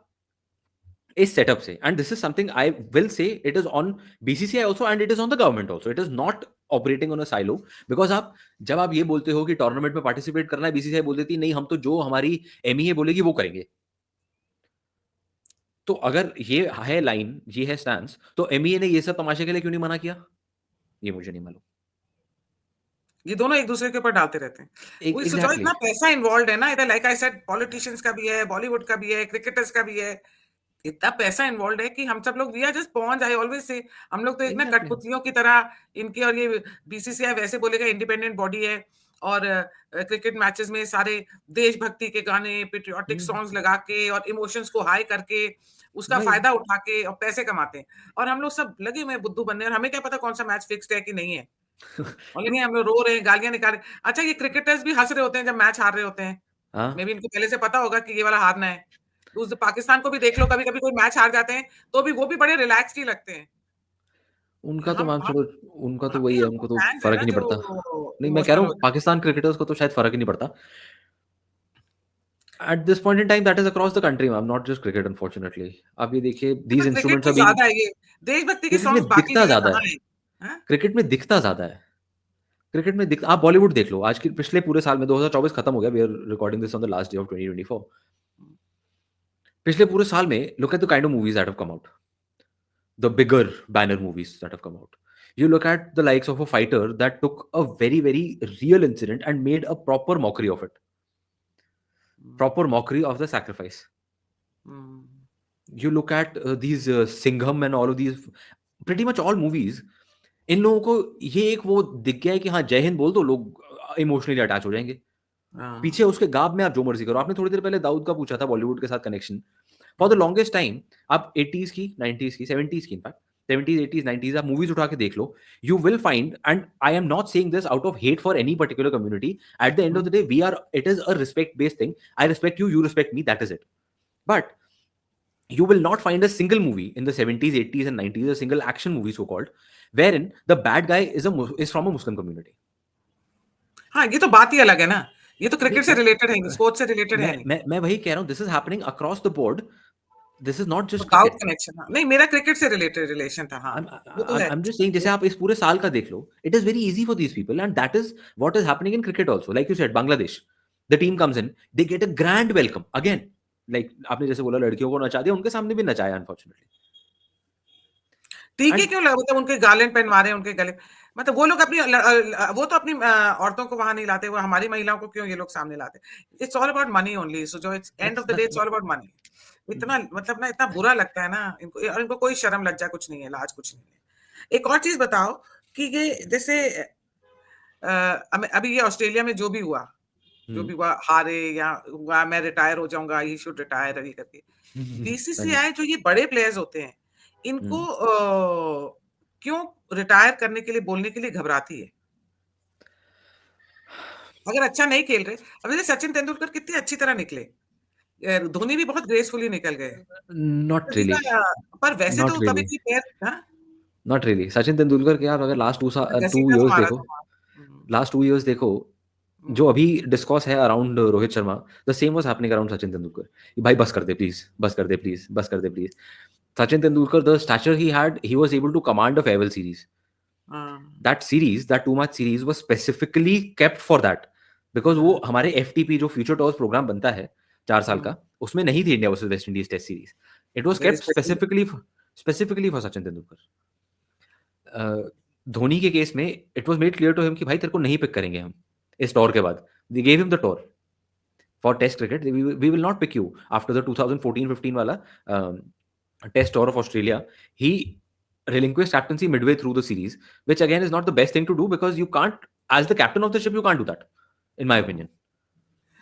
इस सेटअप से, and this is something I will say it is on BCCI also and it is on the government also, it is not operating on a silo. Because आप जब आप ये बोलते हो कि टूर्नामेंट में पार्टिसिपेट करना है, बीसीसीआई बोल देती नहीं हम तो जो हमारी एमईए बोलेगी वो करेंगे। तो अगर ये है लाइन, ये है स्टैंस, तो एमईए ने ये सब तमाशे के लिए क्यों नहीं मना किया, ये मुझे नहीं मालूम। ये दोनों एक दूसरे के ऊपर डालते रहते हैं। वो सोचो एग्जैक्टली इतना पैसा इन्वॉल्व है ना, इधर लाइक आई सेड पॉलिटिशियंस का भी है, बॉलीवुड का भी है, क्रिकेटर्स का भी है। इतना पैसा इन्वॉल्व है कि हम सब लोग we are just pawns. I always say हम लोग तो एक ना एग्जैक्टली कठपुतलियों की तरह इनकी, और ये बीसीसीआई वैसे बोलेगा इंडिपेंडेंट बॉडी है, और क्रिकेट मैचेस में सारे देशभक्ति के गाने, पेट्रियोटिक सॉन्ग्स लगा के और इमोशंस को हाई करके उसका भाई फायदा उठा के और पैसे कमाते हैं। और हम लोग सब लगे हुए हैं बुद्धू बनने, और हमें क्या पता कौन सा मैच फिक्स्ड है कि नहीं है। और लेकिन हम लोग रो रहे हैं, गालियां निकाल रहे हैं। अच्छा ये क्रिकेटर्स भी हंस रहे होते हैं जब मैच हार रहे होते हैं, हाँ मे बी इनको पहले से पता होगा कि ये वाला हारना है। उस पाकिस्तान को भी देख लो, कभी-कभी कोई मैच हार जाते हैं, तो भी वो भी बड़े रिलैक्स्ड ही लगते हैं। उनका तो हम मैम हम चलो, उनका तो हम वही भी है, हम उनको तो फैन्स हैं फर्क ना ही नहीं पड़ता। जो नहीं मैं कह रहा इमोशनल हूँ होते हैं। पाकिस्तान क्रिकेटर्स को तो शायद फर्क ही नहीं पड़ता। At this point in time that is across the country ma'am, not just cricket unfortunately. आप ये देखिए दीज पर क्रिकेट इंस्ट्रूमेंट्स कुछ आर बीइंग, ज़्यादा है ये, देशभक्ति के क्रिकेट में सॉन्ग्स बाकी दिखता जगह ज्यादा कहाँ है, हैं? हाँ? क्रिकेट में दिखता ज्यादा है, क्रिकेट में दिख, आप बॉलीवुड देख लो आज के पिछले पूरे साल में, 2024 खत्म हो गया, we are recording this on the last day of 2024। पिछले पूरे साल में look at the kind of movies that have come out, the bigger banner movies that have come out. You look at the likes of a fighter that took a very, very real incident and made a proper mockery of it, proper mockery of the sacrifice. Hmm. You look at these Singham and all of these, pretty much all movies, इन लोगों को ये एक वो दिख गया है कि हाँ जय हिंद बोल दो लोग इमोशनली अटैच हो जाएंगे। पीछे हाँ। उसके गाब में आप जो मर्जी करो। आपने थोड़ी देर पहले दाऊद का पूछा था बॉलीवुड के साथ connection. For the longest time आप 80s की, 90s की, 70s की, इनफैक्ट 70s 80s 90s आप मूवीज उठा के देख लो, you will find, and I am not saying this out of hate for any particular community, at the end of the day we are, it is a respect based thing, I respect you, you respect me, that is it. But you will not find a single movie in the 70s 80s and 90s, a single action movie so called, wherein the bad guy is from a Muslim community. हाँ, ये तो बात ही अलग है ना। ये तो नहीं क्रिकेट से रिलेटेड है, स्पोर्ट्स से रिलेटेड है नहीं। मैं वही कह रहा हूँ, this is happening across the board. This is not just without cricket. Connection. हाँ, नहीं मेरा क्रिकेट से रिलेटेड रिलेशन था। हाँ, वो तो है। I'm just saying, जैसे आप इस पूरे साल का देख लो, it is very easy for these people, and that is what is happening in cricket also. Like you said, Bangladesh, the team comes in, they get a grand welcome again. Like आपने जैसे बोला लड़कियों को नचा दिया, उनके सामने भी नचाया अनफॉर्चुनेटली। टीके एंड क्यों मतलब उनके गार्लैंड पहनवा रहे हैं उनके गले। मतलब वो लोग अपनी वो तो अपनी औरतों को वहां नहीं लाते, वो हमारी महिलाओं को क्यों ये लोग सामने लाते। It's all about money only. So जो it's end of the day it's all about money. इतना मतलब ना इतना बुरा लगता है ना इनको, और इनको कोई शर्म लज्जा कुछ नहीं है, लाज कुछ नहीं है। एक और चीज बताओ कि ये जैसे अभी ये ऑस्ट्रेलिया में जो भी हुआ, हारे या हुआ, मैं रिटायर हो जाऊंगा, ही शुड रिटायर अभी करके। हाँ जी। बीसीसीआई जो ये बड़े प्लेयर्स होते हैं, इनको हम्म। क्यों रिटायर करने के लिए बोलने के लिए घबराती है? अगर अच्छा नहीं खेल रहे, अब जैसे सचिन तेंदुलकर कितनी अच्छी तरह निकले, धोनी भी बहुत ग्रेसफुली निकल गए। नॉट पर रियली। पर वैसे नॉट तो कभी रियली। भी प्लेयर। हाँ, नॉट रियली। सचिन तेंदुलकर के आप अगर लास्ट टू घसीटा तो इयर्स मारा देखो, था वहाँ। हम्म, लास्ट 2 इयर्स देखो, जो हम्म, अभी डिस्कॉर्स है around Rohit Sharma, the same was happening around Sachin Tendulkar. कि भाई बस कर दे प्लीज, बस कर दे प्लीज, बस कर दे please. Sachin Tendulkar, the stature he had, he was able to command a farewell series. हाँ, That series, that 2 match series was specifically kept for that. Because वो हाँ, हमारे FTP जो फ्यूचर टॉस प्रोग्राम बनता है 4 साल हम्म, का, उसमें नहीं थी India versus West Indies test series. It was very kept special. Specifically for Sachin Tendulkar. Dhoni के केस में it was made clear to him कि भाई तेरे को नहीं पिक करेंगे हम इस टॉर के बाद। They gave him the tour for test cricket, we will not pick you after the 2014-15 वाला test tour of Australia. He relinquished captaincy midway through the series, which again is not the best thing to do because you can't, as the captain of the ship, you can't do that, in my opinion.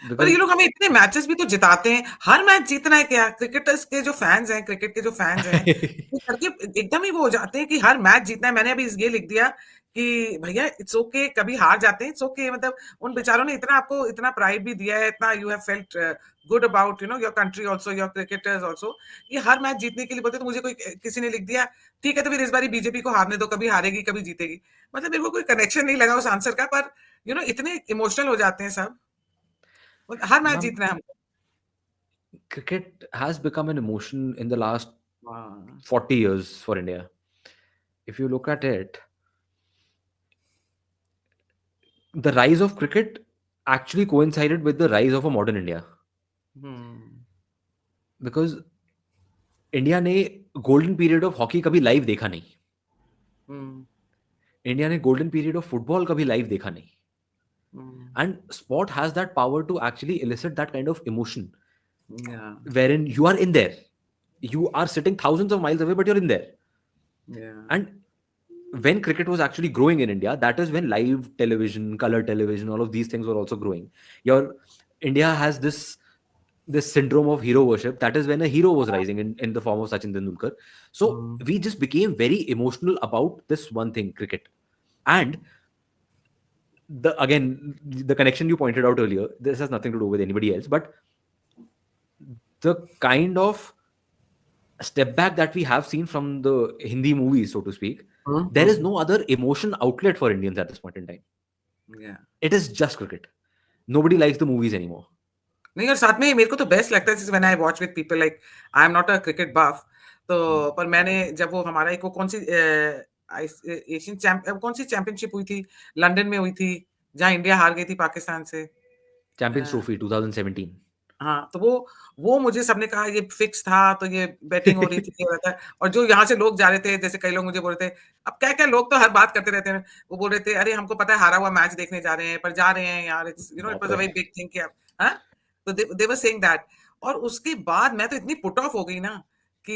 पर ये Because लोग हमें इतने matches भी तो जिताते हैं, हर match जीतना है क्या? क्रिकेटर्स के जो फैंस हैं, क्रिकेट के जो फैंस हैं, ये करके एकदम ही वो हो जाते हैं कि हर मैच जीतना है। मैंने अभी ये लिख दिया कि भैया इट्स ओके, कभी हार जाते हैं, इट्स ओके। मतलब उन बेचारों ने इतना आपको इतना प्राइड भी दिया है, इतना you have felt good about your country also, your cricketers also. ये हर मैच जीतने के लिए बोलते हैं। तो मुझे कोई किसी ने लिख दिया, ठीक है तो फिर इस बारी बीजेपी को हारने दो, कभी हारेगी कभी जीतेगी। मतलब मेरे को कोई कनेक्शन नहीं लगा उस आंसर का, पर इतने इमोशनल हो जाते हैं सब। हर मैच ma'am, जीतना है हमको। cricket has become an emotion in the last हाँ, 40 years for India. If you look at it, the rise of cricket actually coincided with the rise of a modern India. Hmm, Because India ने golden period of hockey कभी live देखा नहीं। हुँ, India ने golden period of football कभी live देखा नहीं। हुँ, And sport has that power to actually elicit that kind of emotion या, wherein you are in there. You are sitting thousands of miles away, but you're in there. या, And when cricket was actually growing in India, that is when live television, color television, all of these things were also growing. Your India has this syndrome of hero worship. That is when a hero was rising in the form of Sachin Tendulkar. So hmm, we just became very emotional about this one thing, cricket. And the connection you pointed out earlier, this has nothing to do with anybody else, but the kind of step back that we have seen from the Hindi movies, so to speak, hmm, there is hmm, no other emotion outlet for Indians at this point in time. या। It is just cricket. Nobody likes the movies anymore. नहीं, और साथ में मेरे को तो best लगता है जैसे when I watch with people like, I am not a cricket buff. Hmm. तो पर मैंने जब वो हमारा एक वो कौन सी एशियन कौन सी चैंपियनशिप हुई थी, लंदन में हुई थी, जहाँ इंडिया हार गई थी पाकिस्तान से। Champions Trophy 2017. हाँ, तो वो मुझे सबने कहा ये फिक्स था, तो ये बेटिंग हो रही थी, ये हो रहा था। और जो यहाँ से लोग जा रहे थे, जैसे कई लोग मुझे बोल रहे थे, अब क्या-क्या लोग तो हर बात करते रहते हैं। वो बोल रहे थे, "अरे हमको पता है हारा हुआ मैच देखने जा रहे हैं, पर जा रहे हैं यार, इट्स इट बाप वाज़ अ रे। वेरी बिग थिंग कि आप।" हाँ? तो दे वर सेइंग दैट। और उसके बाद मैं तो इतनी पुट ऑफ हो गई ना कि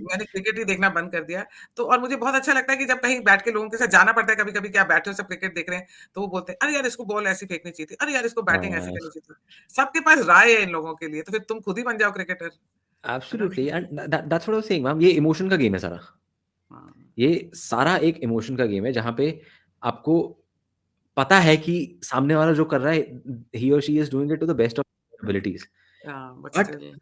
मैंने क्रिकेट ही देखना बंद कर दिया। तो और मुझे बहुत अच्छा लगता है कि जब कहीं बैठ के लोगों के साथ जाना पड़ता है कभी-कभी, कि आप बैठे हो सब क्रिकेट देख रहे हैं, तो वो बोलते हैं, "अरे यार इसको बॉल ऐसी फेंकनी चाहिए थी, अरे यार इसको बैटिंग ऐसी हाँ, करनी चाहिए थी।" सबके पास राय है इन लोगों के लिए, तो फिर तुम खुद ही बन जाओ क्रिकेटर, है ना? Absolutely and that's what I was saying ma'am, ये इमोशन का गेम है सारा। हाँ, ये सारा एक इमोशन का गेम है जहाँ पे आपको पता है कि सामने वाला जो कर रहा है, ही और she is doing it to the best of abilities. But but still.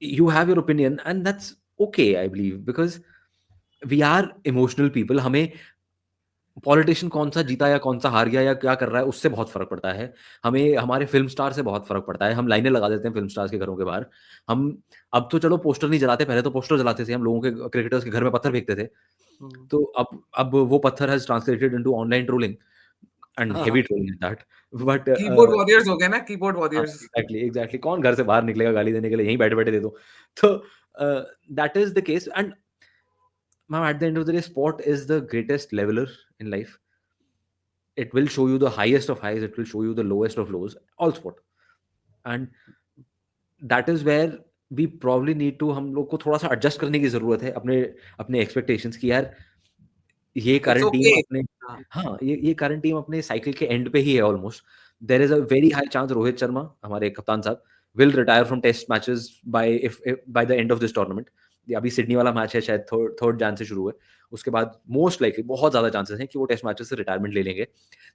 you have your opinion and that's okay, I believe, because we are emotional people. हमें पॉलिटिशियन कौन-सा जीता या कौन-सा हार गया या क्या कर रहा है, उससे बहुत फ़र्क पड़ता है। हमें हमारे फ़िल्म स्टार से बहुत फ़र्क पड़ता है। हम लाइनें लगा देते हैं फ़िल्म स्टार्स के घरों के बाहर। हम अब तो चलो पोस्टर नहीं जलाते, पहले तो पोस्टर जलाते थे हम, लोगों के क्रिकेटर्स के घर में पत्थर फेंकते थे। हुँ। तो अब वो पत्थर has translated into online trolling and हाँ, हेवी हाँ। Trolling at that. But keyboard warriors हो गए ना, कीबोर्ड हाँ, वॉरियर्स। एग्ज़ैक्टली, एग्ज़ैक्टली कौन घर से बाहर निकलेगा गाली देने के लिए, यहीं बैठे-बैठे दे दो। तो that is the case and ma'am eight the end of the day sport is the greatest leveller in life. It will show you the highest of highs, it will show you the lowest of lows, all sport. And that is where we probably need to हम लोग को थोड़ा-सा adjust करने की ज़रूरत है अपने अपने एक्सपेक्टेशंस की यार ये इट्स करंट टीम ओके। अपने हाँ, हाँ, ये करंट टीम अपने साइकिल के एंड पे ही है almost. There is a very high chance Rohit Sharma हमारे कप्तान साहब will retire from test matches by if by the end of this tournament. ये अभी सिडनी वाला मैच है शायद 3rd जैन से शुरू है। उसके बाद मोस्ट लाइकली बहुत ज़्यादा चांसेस हैं कि वो टेस्ट मैचेस से रिटायरमेंट ले लेंगे।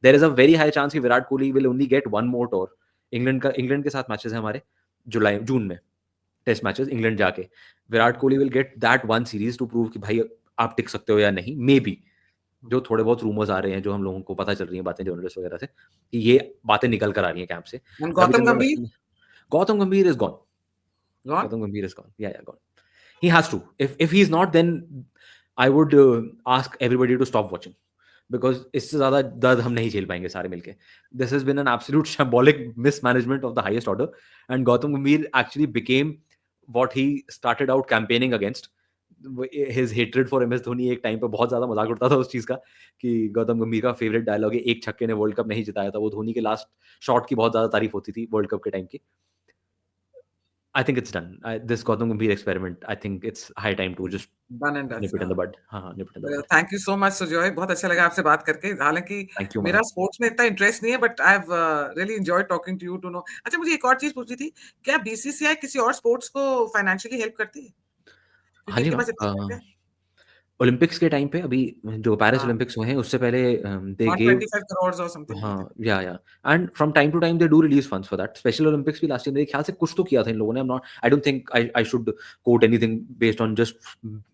There is a very high chance कि Virat Kohli will only get one more tour. England के साथ मैचेस हैं हमारे जून में टेस्ट मैचेस इंग्लैंड जाके। Virat hmm, Kohli will get that one series to prove कि भाई आप टिक सकते हो या नहीं, मेबी। हुँ। जो थोड़े बहुत रूमर्स आ रहे हैं, जो हम लोगों को पता चल रही हैं बातें जर्नलिस्ट वगैरह से, कि ये बातें निकल कर आ रही हैं कैंप से। एंड गौतम रविचंद्रन गंभीर? Ashwin Gautam Gambhir is gone, gone? Gautam Gambhir is gone, या gone. He has to. If he's not, then I would ask everybody to stop watching because इससे ज़्यादा दर्द हम नहीं झेल पाएँगे सारे मिलके। This has been an absolute shambolic mismanagement of the highest order and Gautam Gambhir actually became what he started out campaigning against. His hatred for MS Dhoni एक टाइम पे बहुत ज़्यादा मज़ाक उड़ता था उस चीज़ का कि गौतम गंभीर का फेवरेट डायलॉग है, एक छक्के ने वर्ल्ड कप नहीं जिताया था। वो धोनी के लास्ट शॉट की बहुत ज़्यादा तारीफ होती थी वर्ल्ड कप के टाइम की। I think it's done. This Gautam Gambhir experiment, I think it's high time to just done and nip dust it in हाँ। the bud. हाँ, हाँ, nip it in the bud. Thank you so much Sujoy, बहुत अच्छा लगा आपसे बात करके। हालाँकि Thank you, मेरा ma'am. स्पोर्ट्स में इतना इंटरेस्ट नहीं है but I have really enjoyed talking to you to know. अच्छा, मुझे एक और चीज़ पूछनी थी, क्या बीसीसीआई किसी और स्पोर्ट्स को फाइनेंशियली हेल्प करती है? हाँ क्योंकि जी, इनके मैम। पास इतना पैसा है। ओलंपिक्स के टाइम पे अभी जो पेरिस हाँ, ओलंपिक्स हुए हैं, उससे पहले दे गिव 125 करोड़ और समथिंग दिए थे। हाँ, या and from time to time they do release funds for that. Special Olympics भी लास्ट ईयर मेरे ख्याल से कुछ तो किया था इन लोगों ने। I don't think I should quote anything based on just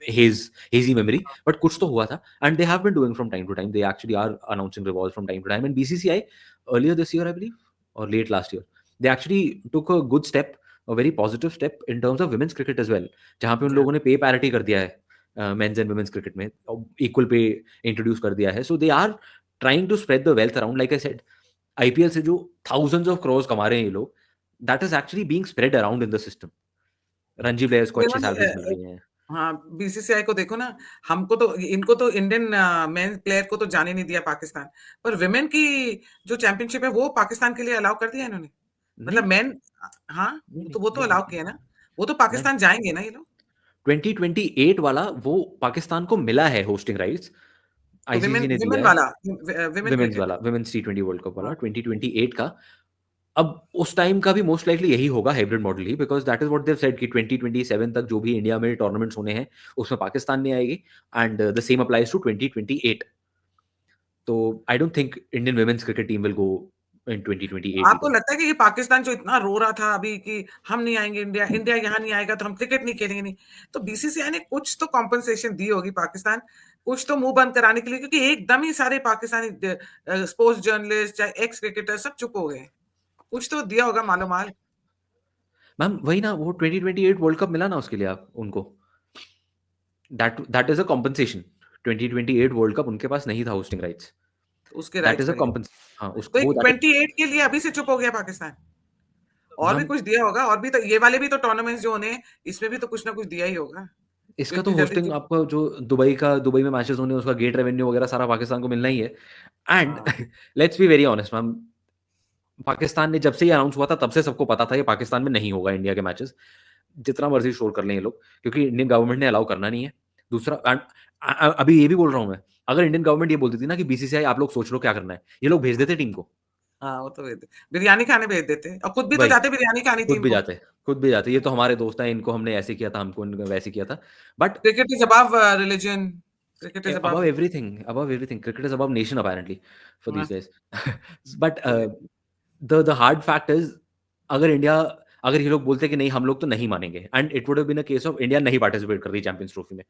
hazy memory, but कुछ तो हुआ था and they have been doing from time to time. They actually are announcing rewards from time to time and BCCI earlier this year I believe और late last year, they actually took a good step, a very positive step in terms of women's cricket as well, जहाँ पे उन क्या? लोगों ने पे parity कर दिया है मेन्स एंड वुमेन्स क्रिकेट में, इक्वल पे इंट्रोड्यूस कर दिया है। So they are trying to spread the wealth around. Like I said, IPL से जो थाउजेंड्स ऑफ करोर्स कमा रहे हैं ये लोग, that is actually being spread around in the system. Ranji players को तो अच्छी इन्होंने सैलरीज मिल रही हैं। हाँ, बीसीसीआई को देखो ना, हमको तो इनको तो इंडियन मेन प्लेयर को तो जाने नहीं दिया पाकिस्तान, पर विमेन की जो चैंपियनशिप है वो पाकिस्तान के लिए अलाउ कर दिया इन्होंने। मतलब नहीं, मेन हाँ, नहीं, नहीं, वो तो नहीं, अलाउ नहीं, किया ना। वो तो नहीं। पाकिस्तान जाएँगे ना ये लोग। 2028 वाला वो पाकिस्तान को मिला है होस्टिंग राइट्स, तो आईसीसी ने विमेन दिया है। वाला विमेन विमेन्स क्रिकेट। वाला, विमेन्स टी20 वर्ल्ड कप वाला हाँ, 2028 का। अब उस टाइम का भी मोस्ट लाइकली यही होगा, hybrid model he, because that is what they have said कि 2027 तक जो भी इंडिया में टूर्नामेंट्स होने हैं, उसमें पाकिस्तान नहीं आएगी and the same applies to 2028। तो I don't think Indian women's cricket team will go in 2028 आपको ईदर। लगता है कि ये पाकिस्तान जो इतना रो रहा था अभी कि हम नहीं आएँगे इंडिया, इंडिया यहाँ नहीं आएगा तो हम क्रिकेट नहीं खेलेंगे नहीं। तो बीसीसीआई ने कुछ तो कॉम्पेंसेशन दी होगी पाकिस्तान, कुछ तो मुँह बंद कराने के लिए, क्योंकि एकदम ही सारे पाकिस्तानी स्पोर्ट्स जर्नलिस्ट चाहे एक्स क्रिकेटर सब चुप हो गए। कुछ तो दिया होगा मालो-माल। मैम वही ना, वो 2028 वर्ल्ड कप मिला ना उसके लिए आप उनको। That is a compensation. 2028 world cup उनके पास नहीं था होस्टिंग राइट्स। उसके दैट राइट्स इज़ अ मिले। कॉम्पेंस हाँ, उस तो वो एक दैट इज़ 28 के लिए अभी से चुप हो गया पाकिस्तान। और भी मैम कुछ दिया होगा, और भी तो ये वाले भी तो टूर्नामेंट्स जो होने हैं, इसमें भी तो कुछ ना कुछ दिया ही होगा, जो इसका तो इतनी जल्दी होस्टिंग चुप। आपका जो दुबई में मैचेज़ होने हैं, उसका गेट रेवेन्यू वगैरह सारा पाकिस्तान को मिलना ही है। एंड हाँ, let's be very honest ma'am, Pakistan ने जब से ये अनाउंस हुआ था तब से सबको पता था ये पाकिस्तान में नहीं होगा इंडिया के मैचेस। जितना मर्ज़ी शोर कर लें ये लोग, क्योंकि इंडियन गवर्नमेंट ने अलाउ करना नहीं है। दूसरा अभी ये भी बोल रहा हूँ मैं, अगर इंडियन गवर्नमेंट ये बोलती थी ना कि बीसीसीआई आप लोग सोच लो क्या करना है, ये लोग भेज देते टीम को। हाँ, वो तो बिरयानी खाने भेज देते और खुद भी तो वही, जाते बिरयानी खानी खुद टीम भी को। जाते, खुद भी जाते। ये तो हमारे दोस्त हैं, इनको हमने ऐसे किया था, हमको वैसे किया था। But cricket is above religion, cricket is above above. everything, above everything, cricket is above nation apparently for हाँ, these days. But तो ये the hard fact is, अगर इंडिया अगर ये लोग बोलते कि नहीं हम लोग तो नहीं मानेंगे and it would have been a case of India नहीं पार्टिसिपेट कर रही चैंपियंस ट्रॉफी में।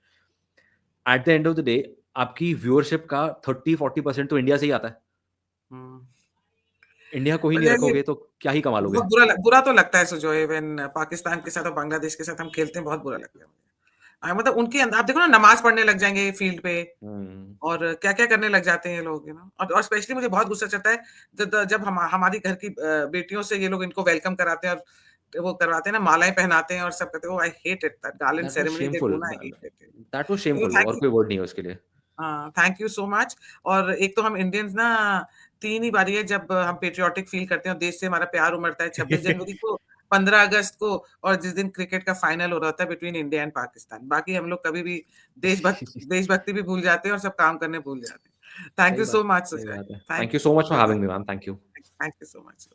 At the end of the day आपकी व्यूअरशिप का 30-40% तो इंडिया से ही आता है। हुँ। इंडिया को ही पर नहीं यार ये रखोगे तो क्या ही कमा लोगे? बहुत बुरा तो लगता है सुजॉय व्हेन पाकिस्तान के साथ और बांग्लादेश के साथ हम खेलते हैं, बहुत बुरा लगता है मुझे। मतलब उनके अंदर आप देखो ना, नमाज़ पढ़ने लग जाएँगे फील्ड पे हुँ। और क्या-क्या करने लग जाते हैं ये लोग, और स्पेशली मुझे बहुत गुस्सा चढ़ता है जब हमारी घर की बेटियों से ये लोग इनको वेलकम कराते हैं और वो करवाते हैं ना, मालाएँ पहनाते हैं और सब करते हैं। Oh! I hate it, that garland that was ceremony they do shameful ना, I the hate it. That was चलो शेमफुल थैंक और यू। कोई वर्ड नहीं है उसके लिए। हाँ, थैंक यू सो मच। और एक तो हम इंडियंस ना 3 ही बारी है जब हम पैट्रियोटिक फ़ील करते हैं और देश से हमारा प्यार उमड़ता है, 26 जनवरी को, 15 अगस्त को, और जिस दिन क्रिकेट का फाइनल हो रहा होता है बिटवीन इंडिया एंड पाकिस्तान। बाकी हम लोग कभी भी देशभक्ति भी भूल जाते हैं और सब काम करने भूल जाते हैं। थैंक सही यू बात सो मच सही सुजय। बात है। Thank thank you you. So much for bye-bye. Having me ma'am, thank you. Thank you so much.